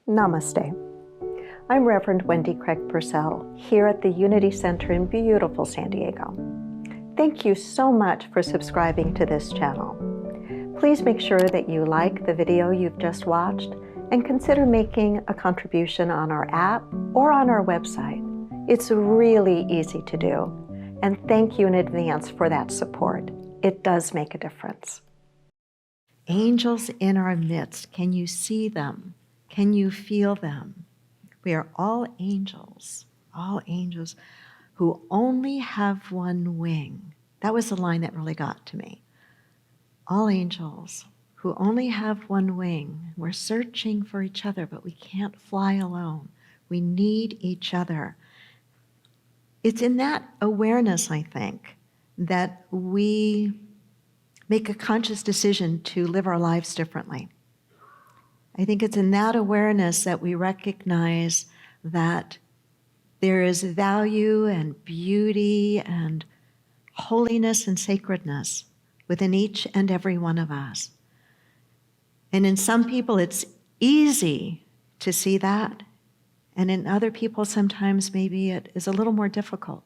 Namaste. I'm Reverend Wendy Craig-Purcell here at the Unity Center in beautiful San Diego. Thank you so much for subscribing to this channel. Please make sure that you like the video you've just watched and consider making a contribution on our app or on our website. It's really easy to do, and thank you in advance for that support. It does make a difference. Angels in our midst, can you see them? Can you feel them? We are all angels who only have one wing. That was the line that really got to me. All angels who only have one wing. We're searching for each other, but we can't fly alone. We need each other. It's in that awareness, I think, that we make a conscious decision to live our lives differently. I think it's in that awareness that we recognize that there is value and beauty and holiness and sacredness within each and every one of us. And in some people, it's easy to see that. And in other people, sometimes maybe it is a little more difficult.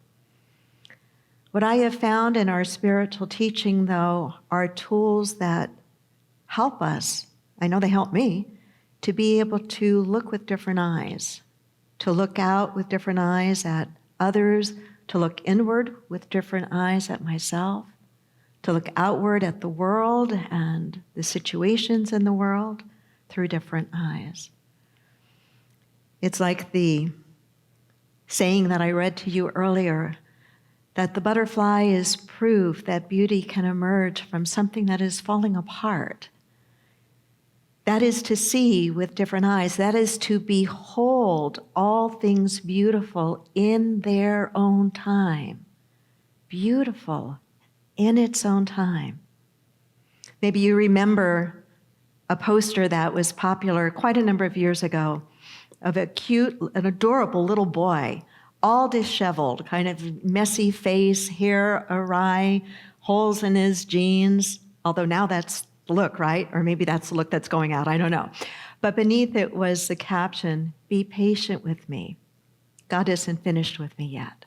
What I have found in our spiritual teaching, though, are tools that help us, I know they help me, to be able to look with different eyes, to look out with different eyes at others, to look inward with different eyes at myself, to look outward at the world and the situations in the world through different eyes. It's like the saying that I read to you earlier, that the butterfly is proof that beauty can emerge from something that is falling apart. That is to see with different eyes. That is to behold all things beautiful in their own time. Beautiful in its own time. Maybe you remember a poster that was popular quite a number of years ago of a cute, an adorable little boy, all disheveled, kind of messy face, hair awry, holes in his jeans, although now that's the look, right? Or maybe that's the look that's going out, I don't know. But beneath it was the caption, "Be patient with me. God isn't finished with me yet."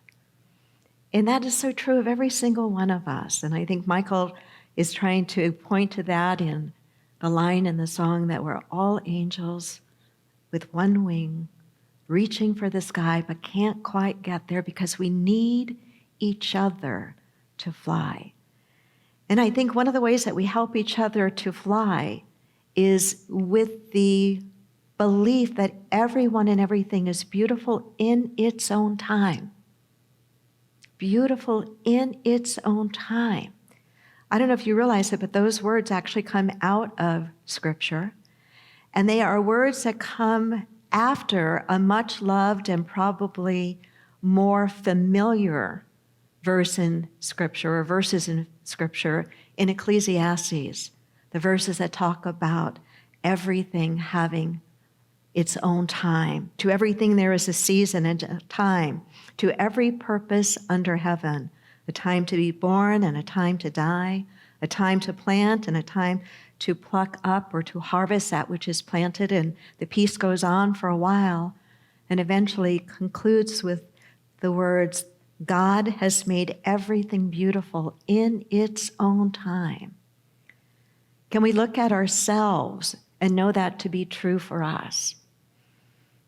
And that is so true of every single one of us. And I think Michael is trying to point to that in the line in the song that we're all angels with one wing, reaching for the sky, but can't quite get there because we need each other to fly. And I think one of the ways that we help each other to fly is with the belief that everyone and everything is beautiful in its own time. Beautiful in its own time. I don't know if you realize it, but those words actually come out of Scripture. And they are words that come after a much loved and probably more familiar verse in Scripture, or verses in Scripture, in Ecclesiastes, the verses that talk about everything having its own time. To everything there is a season and a time. To every purpose under heaven, a time to be born and a time to die, a time to plant and a time to pluck up or to harvest that which is planted, and the piece goes on for a while and eventually concludes with the words, God has made everything beautiful in its own time. Can we look at ourselves and know that to be true for us?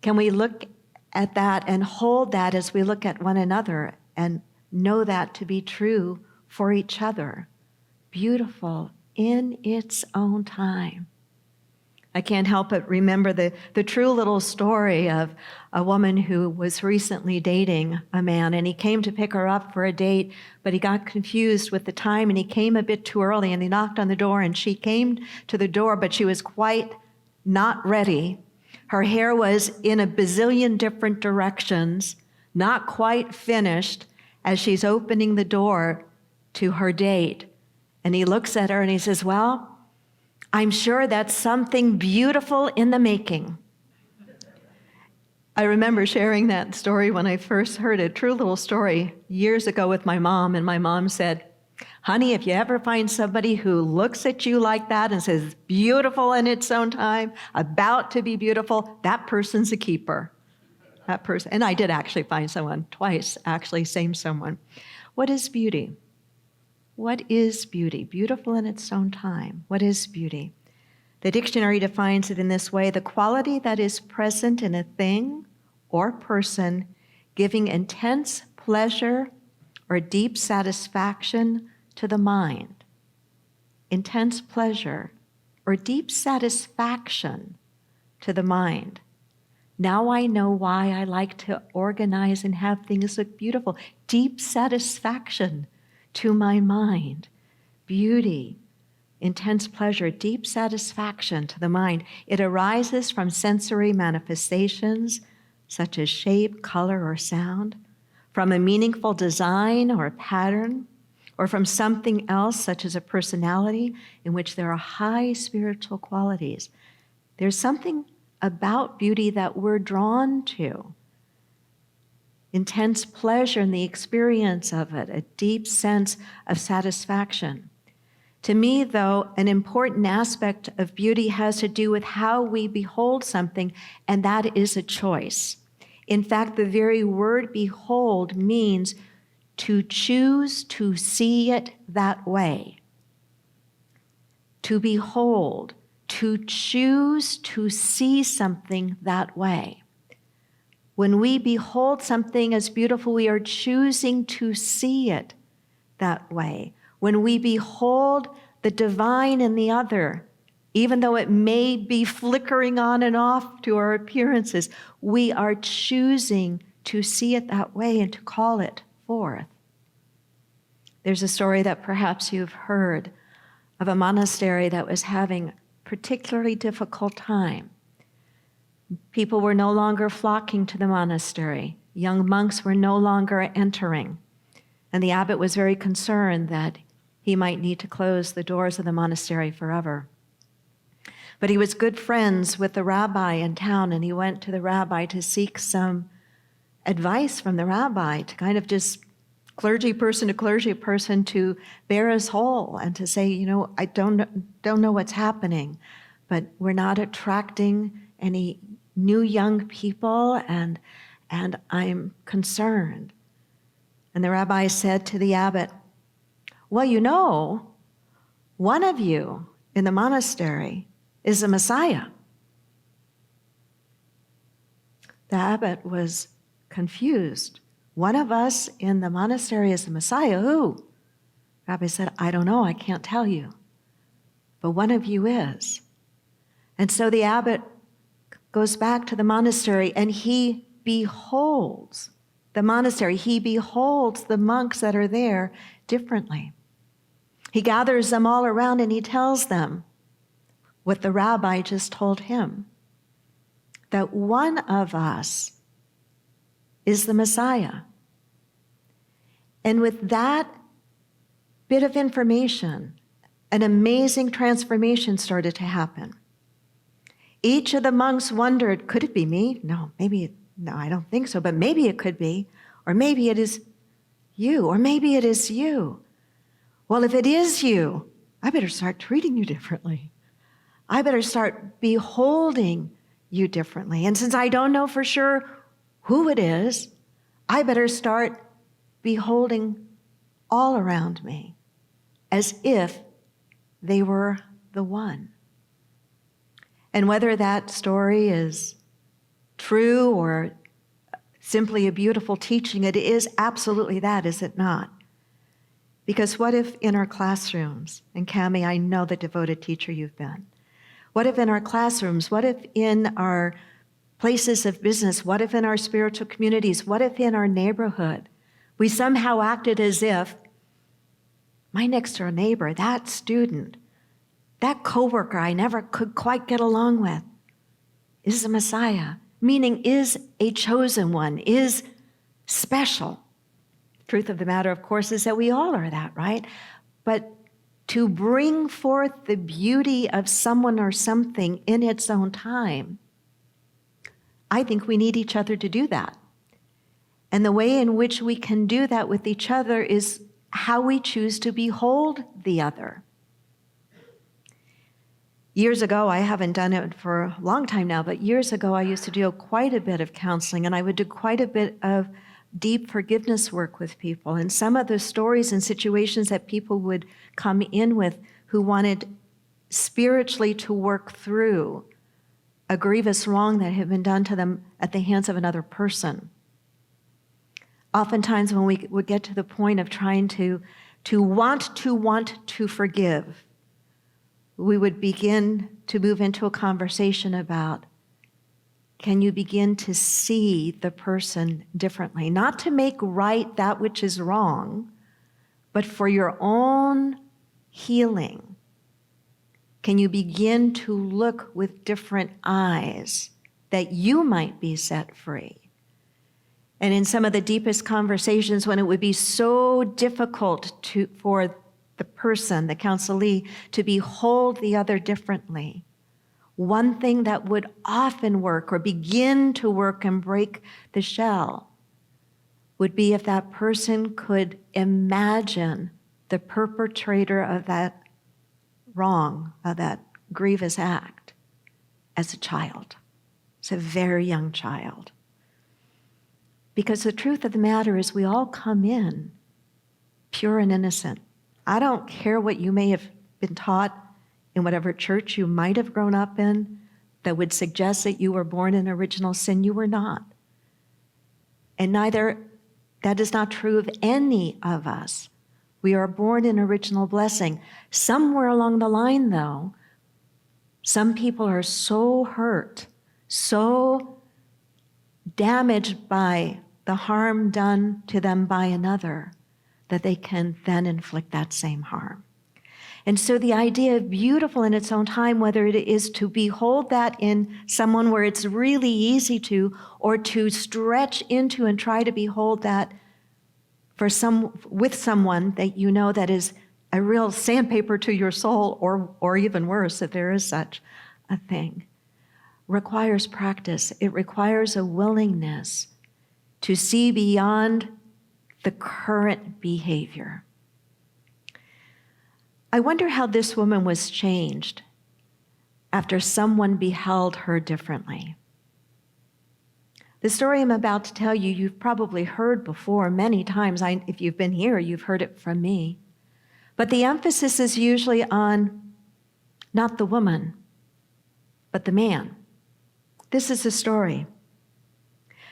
Can we look at that and hold that as we look at one another and know that to be true for each other? Beautiful in its own time. I can't help but remember the true little story of a woman who was recently dating a man, and he came to pick her up for a date, but he got confused with the time, and he came a bit too early, and he knocked on the door, and she came to the door, but she was quite not ready. Her hair was in a bazillion different directions, not quite finished, as she's opening the door to her date. And he looks at her and he says, "Well, I'm sure that's something beautiful in the making." I remember sharing that story when I first heard it, true little story, years ago with my mom, and my mom said, Honey, if you ever find somebody who looks at you like that and says, beautiful in its own time, about to be beautiful, that person's a keeper. That person, and I did actually find someone twice, actually, same someone. What is beauty? What is beauty? Beautiful in its own time. What is beauty? The dictionary defines it in this way: the quality that is present in a thing or person, giving intense pleasure or deep satisfaction to the mind. Intense pleasure or deep satisfaction to the mind. Now I know why I like to organize and have things look beautiful. Deep satisfaction to my mind. Beauty, intense pleasure, deep satisfaction to the mind. It arises from sensory manifestations such as shape, color, or sound, from a meaningful design or a pattern, or from something else such as a personality in which there are high spiritual qualities. There's something about beauty that we're drawn to. Intense pleasure in the experience of it, a deep sense of satisfaction. To me, though, an important aspect of beauty has to do with how we behold something, and that is a choice. In fact, the very word behold means to choose to see it that way. To behold, to choose to see something that way. When we behold something as beautiful, we are choosing to see it that way. When we behold the divine in the other, even though it may be flickering on and off to our appearances, we are choosing to see it that way and to call it forth. There's a story that perhaps you've heard of a monastery that was having a particularly difficult time. People were no longer flocking to the monastery. Young monks were no longer entering. And the abbot was very concerned that he might need to close the doors of the monastery forever. But he was good friends with the rabbi in town, and he went to the rabbi to seek some advice from the rabbi to kind of just clergy person to clergy person to bear his whole and to say, I don't know what's happening, but we're not attracting any new young people, and I'm concerned. And the rabbi said to the abbot, well, one of you in the monastery is a Messiah. The abbot was confused. One of us in the monastery is the Messiah. Who? Rabbi said, I don't know, I can't tell you. But one of you is. And so the abbot goes back to the monastery and he beholds the monastery. He beholds the monks that are there differently. He gathers them all around and he tells them what the rabbi just told him, that one of us is the Messiah. And with that bit of information, an amazing transformation started to happen. Each of the monks wondered, could it be me? No, I don't think so, but maybe it could be. Or maybe it is you, or maybe it is you. Well, if it is you, I better start treating you differently. I better start beholding you differently. And since I don't know for sure who it is, I better start beholding all around me as if they were the one. And whether that story is true or simply a beautiful teaching, it is absolutely that, is it not? Because what if in our classrooms, and Cammie, I know the devoted teacher you've been, what if in our classrooms, what if in our places of business, what if in our spiritual communities, what if in our neighborhood, we somehow acted as if my next door neighbor, that student, that coworker I never could quite get along with, is the Messiah, meaning is a chosen one, is special. Truth of the matter, of course, is that we all are that, right? But to bring forth the beauty of someone or something in its own time, I think we need each other to do that. And the way in which we can do that with each other is how we choose to behold the other. Years ago, I haven't done it for a long time now, but years ago I used to do quite a bit of counseling, and I would do quite a bit of deep forgiveness work with people. And some of the stories and situations that people would come in with who wanted spiritually to work through a grievous wrong that had been done to them at the hands of another person. Oftentimes when we would get to the point of trying to want to forgive, we would begin to move into a conversation about, can you begin to see the person differently? Not to make right that which is wrong, but for your own healing. Can you begin to look with different eyes that you might be set free? And in some of the deepest conversations, when it would be so difficult for the person, the counselee, to behold the other differently, one thing that would often work or begin to work and break the shell would be if that person could imagine the perpetrator of that wrong, of that grievous act, as a child, as a very young child. Because the truth of the matter is we all come in pure and innocent. I don't care what you may have been taught in whatever church you might have grown up in that would suggest that you were born in original sin. You were not. And that is not true of any of us. We are born in original blessing. Somewhere along the line, though, some people are so hurt, so damaged by the harm done to them by another, that they can then inflict that same harm. And so the idea of beautiful in its own time, whether it is to behold that in someone where it's really easy to, or to stretch into and try to behold that with someone that you know that is a real sandpaper to your soul, or even worse, if there is such a thing, requires practice. It requires a willingness to see beyond the current behavior. I wonder how this woman was changed after someone beheld her differently. The story I'm about to tell you, you've probably heard before many times. If you've been here, you've heard it from me. But the emphasis is usually on not the woman, but the man. This is the story.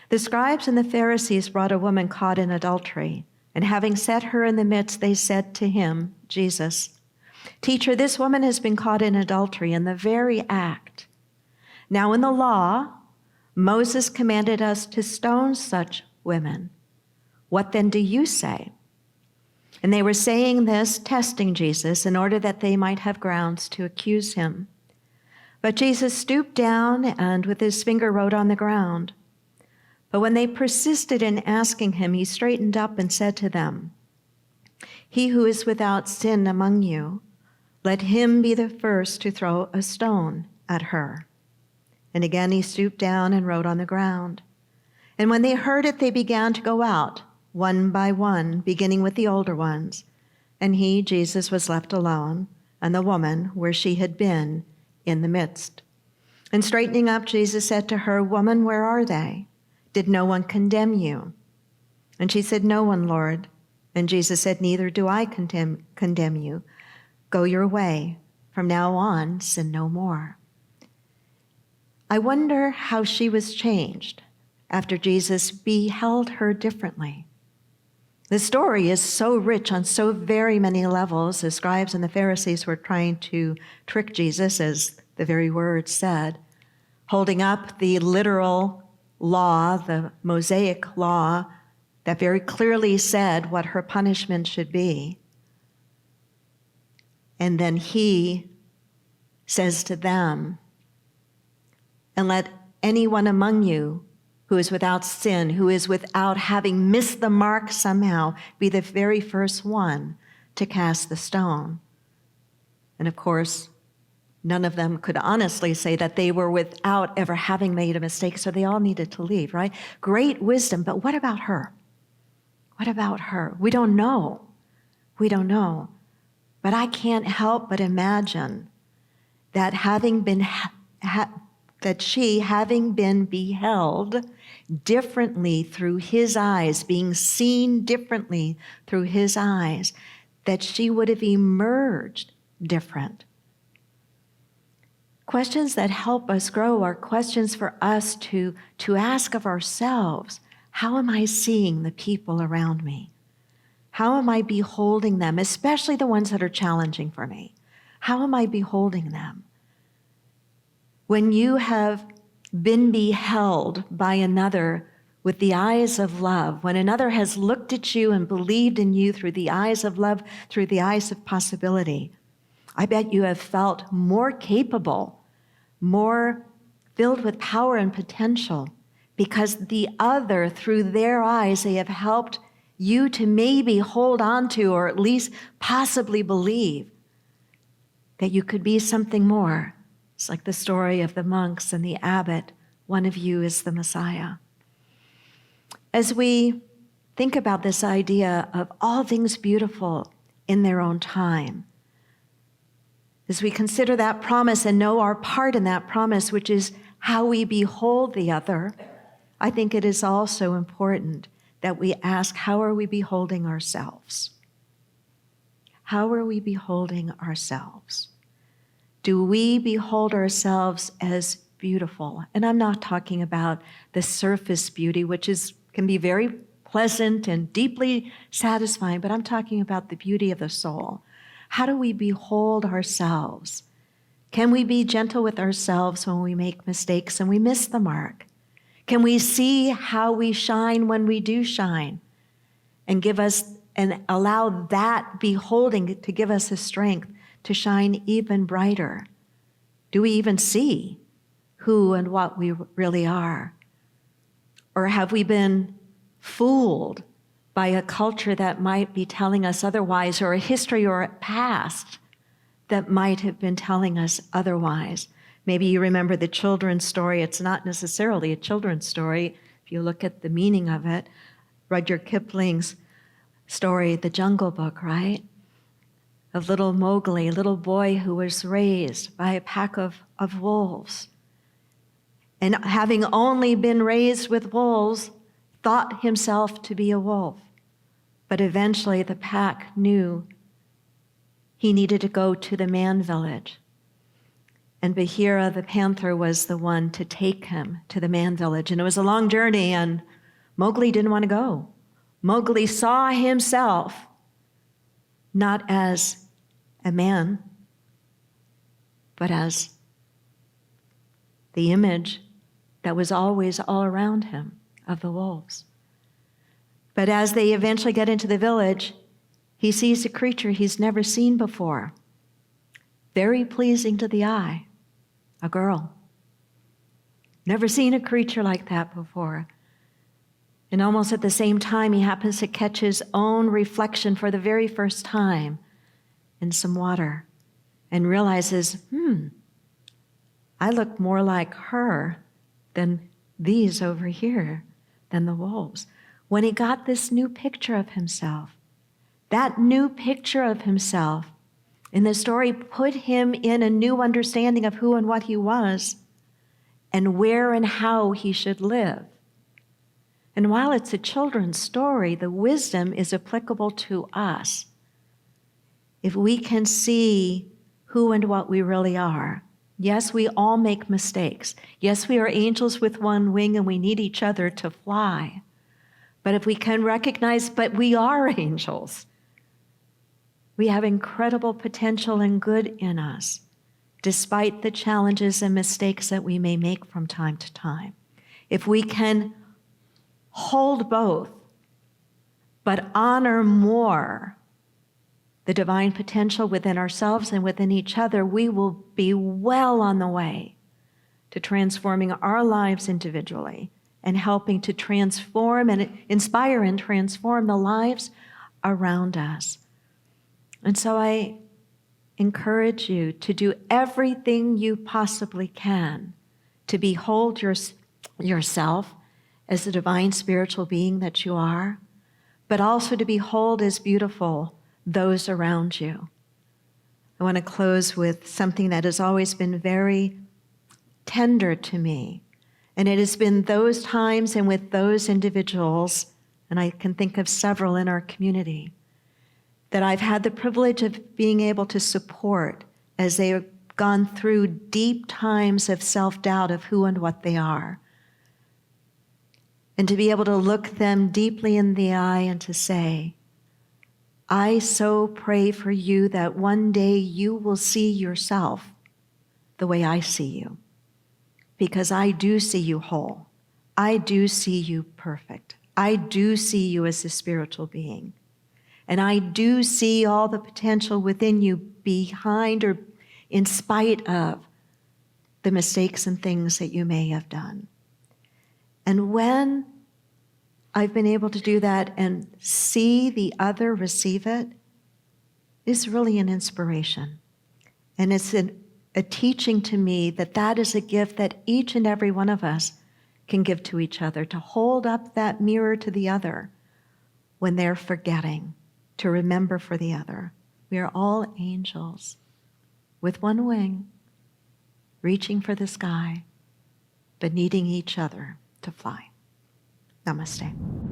The scribes and the Pharisees brought a woman caught in adultery, and having set her in the midst, they said to him, Jesus, "Teacher, this woman has been caught in adultery in the very act. Now in the law, Moses commanded us to stone such women. What then do you say?" And they were saying this, testing Jesus, in order that they might have grounds to accuse him. But Jesus stooped down and with his finger wrote on the ground. But when they persisted in asking him, he straightened up and said to them, "He who is without sin among you, let him be the first to throw a stone at her." And again he stooped down and wrote on the ground. And when they heard it, they began to go out, one by one, beginning with the older ones. And he, Jesus, was left alone, and the woman where she had been in the midst. And straightening up, Jesus said to her, "Woman, where are they? Did no one condemn you?" And she said, "No one, Lord." And Jesus said, "Neither do I condemn you. Go your way. From now on, sin no more." I wonder how she was changed after Jesus beheld her differently. The story is so rich on so very many levels. The scribes and the Pharisees were trying to trick Jesus, as the very word said, holding up the literal law, the Mosaic law, that very clearly said what her punishment should be. And then he says to them, "And let anyone among you who is without sin, who is without having missed the mark somehow, be the very first one to cast the stone." And of course, none of them could honestly say that they were without ever having made a mistake, so they all needed to leave, right? Great wisdom, but what about her? What about her? We don't know. We don't know. But I can't help but imagine that having been beheld differently through his eyes, being seen differently through his eyes, that she would have emerged different. Questions that help us grow are questions for us to ask of ourselves. How am I seeing the people around me? How am I beholding them, especially the ones that are challenging for me? How am I beholding them? When you have been beheld by another with the eyes of love, when another has looked at you and believed in you through the eyes of love, through the eyes of possibility, I bet you have felt more capable, more filled with power and potential, because the other, through their eyes, they have helped you to maybe hold on to, or at least possibly believe that you could be something more. It's like the story of the monks and the abbot. One of you is the Messiah. As we think about this idea of all things beautiful in their own time, as we consider that promise and know our part in that promise, which is how we behold the other, I think it is also important that we ask, how are we beholding ourselves? How are we beholding ourselves? Do we behold ourselves as beautiful? And I'm not talking about the surface beauty, which can be very pleasant and deeply satisfying, but I'm talking about the beauty of the soul. How do we behold ourselves? Can we be gentle with ourselves when we make mistakes and we miss the mark? Can we see how we shine when we do shine and allow that beholding to give us the strength to shine even brighter? Do we even see who and what we really are? Or have we been fooled by a culture that might be telling us otherwise, or a history or a past that might have been telling us otherwise? Maybe you remember the children's story. It's not necessarily a children's story if you look at the meaning of it. Rudyard Kipling's story, The Jungle Book, right? Of little Mowgli, a little boy who was raised by a pack of wolves. And having only been raised with wolves, thought himself to be a wolf. But eventually the pack knew he needed to go to the man village. And Bahira the panther was the one to take him to the man village. And it was a long journey, and Mowgli didn't want to go. Mowgli saw himself not as a man, but as the image that was always all around him of the wolves. But as they eventually get into the village, he sees a creature he's never seen before, very pleasing to the eye, a girl. Never seen a creature like that before. And almost at the same time, he happens to catch his own reflection for the very first time in some water and realizes, I look more like her than these over here, than the wolves. When he got this new picture of himself, that new picture of himself in the story put him in a new understanding of who and what he was and where and how he should live. And while it's a children's story, the wisdom is applicable to us. If we can see who and what we really are. Yes, we all make mistakes. Yes, we are angels with one wing and we need each other to fly. But if we can recognize, but we are angels. We have incredible potential and good in us, despite the challenges and mistakes that we may make from time to time. If we can hold both, but honor more the divine potential within ourselves and within each other, we will be well on the way to transforming our lives individually and helping to transform and inspire and transform the lives around us. And so I encourage you to do everything you possibly can to behold yourself as the divine spiritual being that you are, but also to behold as beautiful those around you. I want to close with something that has always been very tender to me. And it has been those times and with those individuals, and I can think of several in our community, that I've had the privilege of being able to support as they have gone through deep times of self-doubt of who and what they are. And to be able to look them deeply in the eye and to say, I so pray for you that one day you will see yourself the way I see you. Because I do see you whole. I do see you perfect. I do see you as a spiritual being. And I do see all the potential within you behind or in spite of the mistakes and things that you may have done. And when I've been able to do that and see the other receive it, it's really an inspiration. And it's a teaching to me that that is a gift that each and every one of us can give to each other, to hold up that mirror to the other when they're forgetting, to remember for the other. We are all angels with one wing, reaching for the sky, but needing each other to fly. Namaste.